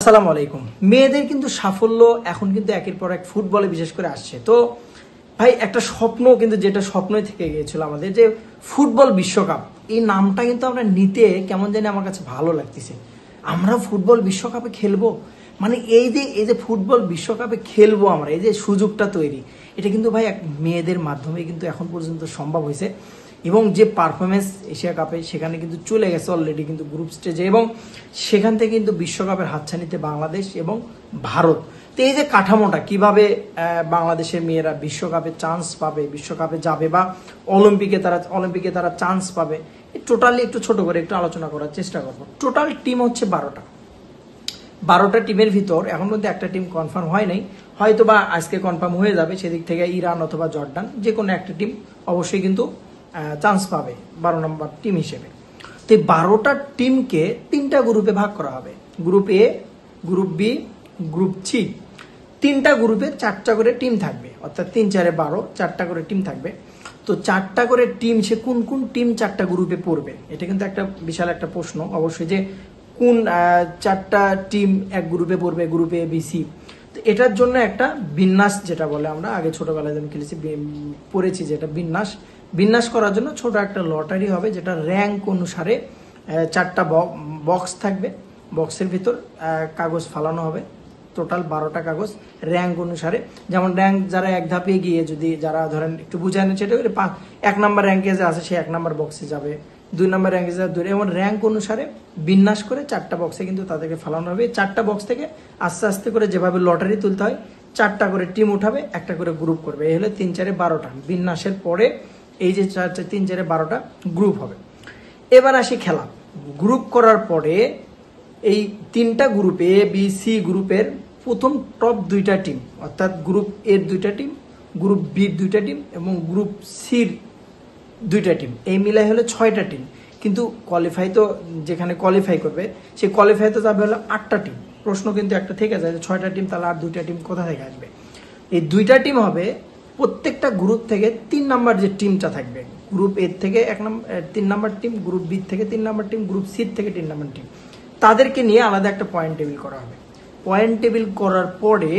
আসসালামু আলাইকুম। মেয়েদের কিন্তু সাফল্য এখন কিন্তু একের পর এক ফুটবলে বিশেষ করে আসছে। তো ভাই একটা স্বপ্ন কিন্তু যেটা স্বপ্নই থেকে গিয়েছিল আমাদের, যে ফুটবল বিশ্বকাপ, এই নামটা কিন্তু আমরা নিতে কেমন জানি আমার কাছে ভালো লাগতেছে। আমরা ফুটবল বিশ্বকাপে খেলবো, মানে এই যে ফুটবল বিশ্বকাপে খেলবো আমরা, এই যে সুযোগটা তৈরি, এটা কিন্তু ভাই এক মেয়েদের মাধ্যমে কিন্তু এখন পর্যন্ত সম্ভব হয়েছে। এবং যে পারফরমেন্স এশিয়া কাপে সেখানে কিন্তু চলে গেছে অলরেডি কিন্তু গ্রুপ স্টেজে, এবং সেখান থেকে কিন্তু বিশ্বকাপের হাতছানিতে বাংলাদেশ এবং ভারত। তো এই যে কাঠামোটা কিভাবে বাংলাদেশের মেয়েরা বিশ্বকাপে চান্স পাবে, বিশ্বকাপে যাবে বা অলিম্পিকে তারা চান্স পাবে, টোটালি একটু ছোট করে একটু আলোচনা করার চেষ্টা করবো। টোটাল টিম হচ্ছে 12টা টিমের ভিতর এখন পর্যন্ত একটা টিম কনফার্ম হয় নাই, হয়তো বা আজকে কনফার্ম হয়ে যাবে। সেদিক থেকে ইরান অথবা জর্ডান যে কোনো একটা টিম অবশ্যই কিন্তু চান্স পাবে 12 নম্বর টিম হিসেবে। তো এই 12টা টিমকে 3টা গ্রুপে ভাগ করা হবে, group A, group B, group C. 3টা গ্রুপে 4টা করে টিম থাকবে, অর্থাৎ 3 4 12, 4টা করে টিম থাকবে। তো 4টা করে টিম, সে কোন কোন টিম 4টা গ্রুপে পড়বে, এটা কিন্তু একটা বিশাল একটা প্রশ্ন অবশ্যই, যে কোন 4টা টিম এক গ্রুপে পড়বে, গ্রুপে বি সি। তো এটার জন্য একটা বিন্যাস, যেটা বলে আমরা আগে ছোটবেলায় যখন খেলেছি পড়েছি, যেটা বিন্যাস করার জন্য ছোট একটা লটারি হবে, যেটা র্যাঙ্ক অনুসারে 4টা বক্স থাকবে। বক্সের ভিতর কাগজ ফালানো হবে, টোটাল 12টা কাগজ র্যাঙ্ক অনুসারে। যেমন র্যাঙ্ক যারা এক ধাপে গিয়ে, যদি যারা ধরেন একটু বুঝানো, সেটা 1 নম্বর র্যাঙ্কে যে আছে সে 1 নম্বর বক্সে যাবে, 2 নম্বর র্যাঙ্কে যাবে 2, এমন র্যাঙ্ক অনুসারে বিন্যাস করে 4টা বক্সে কিন্তু তাদেরকে ফালানো হবে। 4টা বক্স থেকে আস্তে আস্তে করে যেভাবে লটারি তুলতে হয়, 4টা করে টিম উঠাবে, একটা করে গ্রুপ করবে। এই হলো 3 4 12টা বিন্যাসের পরে এই যে 3 4 12টা গ্রুপ হবে। এবার আসি খেলা। গ্রুপ করার পরে এই 3টা গ্রুপ এ বি সি গ্রুপের প্রথম টপ 2টা টিম, অর্থাৎ গ্রুপ এর 2টা টিম, গ্রুপ বির 2টা টিম এবং গ্রুপ সির 2টা টিম, এই মিলাই হলো 6টা টিম। কিন্তু কোয়ালিফাই তো যেখানে কোয়ালিফাই করবে, সেই কোয়ালিফাই তো যাবে হলো 8টা টিম। প্রশ্ন কিন্তু একটা থেকে যায় যে 6টা টিম, তাহলে আর 2টা টিম কোথা থেকে আসবে? এই 2টা টিম হবে প্রত্যেকটা গ্রুপ থেকে 3 নাম্বার যে টিমটা থাকবে, গ্রুপ এর থেকে 3 নাম্বার টিম, গ্রুপ বি থেকে 3 নাম্বার টিম, গ্রুপ সি থেকে 3 নাম্বার টিম, তাদেরকে নিয়ে আলাদা একটা পয়েন্ট টেবিল করা হবে। পয়েন্ট টেবিল করার পরে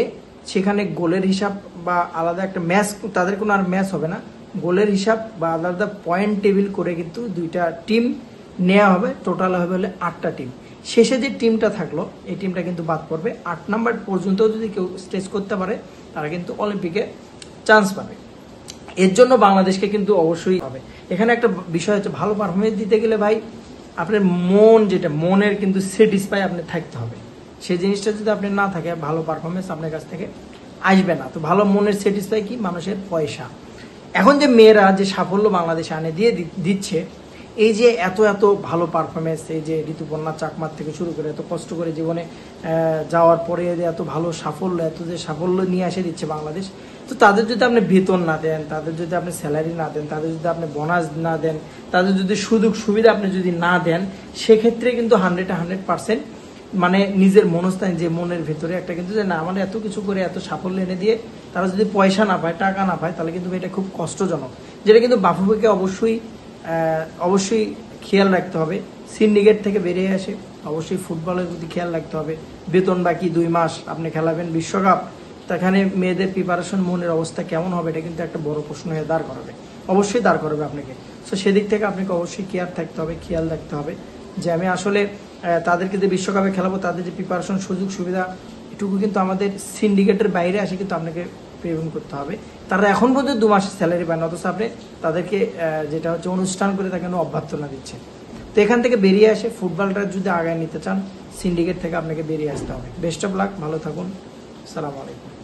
সেখানে গোলের হিসাব বা আলাদা একটা ম্যাচ, তাদের কোনো আর ম্যাচ হবে না, গোলের হিসাব বা আলাদা পয়েন্ট টেবিল করে কিন্তু 2টা টিম নেওয়া হবে। টোটাল হবে হলে 8টা টিম। শেষে যে টিমটা থাকলো, এই টিমটা কিন্তু বাদ পড়বে। 8 নাম্বার পর্যন্ত যদি কেউ স্টেজ করতে পারে, তারা কিন্তু অলিম্পিকে চান্স পাবে। এর জন্য বাংলাদেশকে কিন্তু অবশ্যই হবে। এখানে একটা বিষয় হচ্ছে, ভালো পারফরমেন্স দিতে গেলে ভাই আপনার মন, যেটা মনের কিন্তু স্যাটিসফাই আপনি থাকতে হবে। সেই জিনিসটা যদি আপনি না থাকে, ভালো পারফরমেন্স আপনার কাছ থেকে আসবে না। তো ভালো মনের স্যাটিসফাই কি? মানুষের পয়সা। এখন যে মেয়েরা যে সাফল্য বাংলাদেশে আনে দিচ্ছে, এই যে এত এত ভালো পারফরমেন্স, এই যে ঋতুপর্ণা চাকমার থেকে শুরু করে এত কষ্ট করে জীবনে যাওয়ার পরে এত ভালো সাফল্য, এত যে সাফল্য নিয়ে এসে দিচ্ছে বাংলাদেশ, তো তাদের যদি আপনি বেতন না দেন, তাদের যদি আপনি স্যালারি না দেন, তাদের যদি আপনি বোনাস না দেন, তাদের যদি সুযোগ সুবিধা আপনি যদি না দেন, সেক্ষেত্রে কিন্তু 100% মানে নিজের মনস্থান, যে মনের ভিতরে একটা কিন্তু, যে না মানে এত কিছু করে এত সাফল্য এনে দিয়ে তারা যদি পয়সা না পায়, টাকা না পায়, তাহলে কিন্তু এটা খুব কষ্টজনক। যেটা কিন্তু বাফুফেকে অবশ্যই খেয়াল রাখতে হবে। সিন্ডিকেট থেকে বেরিয়ে আসে অবশ্যই ফুটবলের প্রতি খেয়াল রাখতে হবে। বেতন বাকি 2 মাস, আপনি খেলাবেন বিশ্বকাপ, সেখানে মেয়েদের প্রিপারেশন, মনের অবস্থা কেমন হবে, এটা কিন্তু একটা বড় প্রশ্ন হয়ে দাঁড় করাবে, অবশ্যই দাঁড় করাবে আপনাকে। তো সেদিক থেকে আপনাকে অবশ্যই কেয়ার থাকতে হবে, খেয়াল রাখতে হবে যে আমি আসলে তাদেরকে যে বিশ্বকাপে খেলাবো, তাদের যে প্রিপারেশন, সুযোগ সুবিধা, এটুকু কিন্তু আমাদের সিন্ডিকেটের বাইরে আসে কিন্তু আপনাকে পেমেন্ট করতে হবে। তারা এখন পর্যন্ত 2 মাসের স্যালারি পায় না, অথচ আপনি তাদেরকে যেটা হচ্ছে অনুষ্ঠান করে তাকে অভ্যর্থনা দিচ্ছেন। তো এখান থেকে বেরিয়ে আসে ফুটবলটা যদি আগায় নিতে চান, সিন্ডিকেট থেকে আপনাকে বেরিয়ে আসতে হবে। বেস্ট অফ লাক, ভালো থাকুন, আসসালামু আলাইকুম।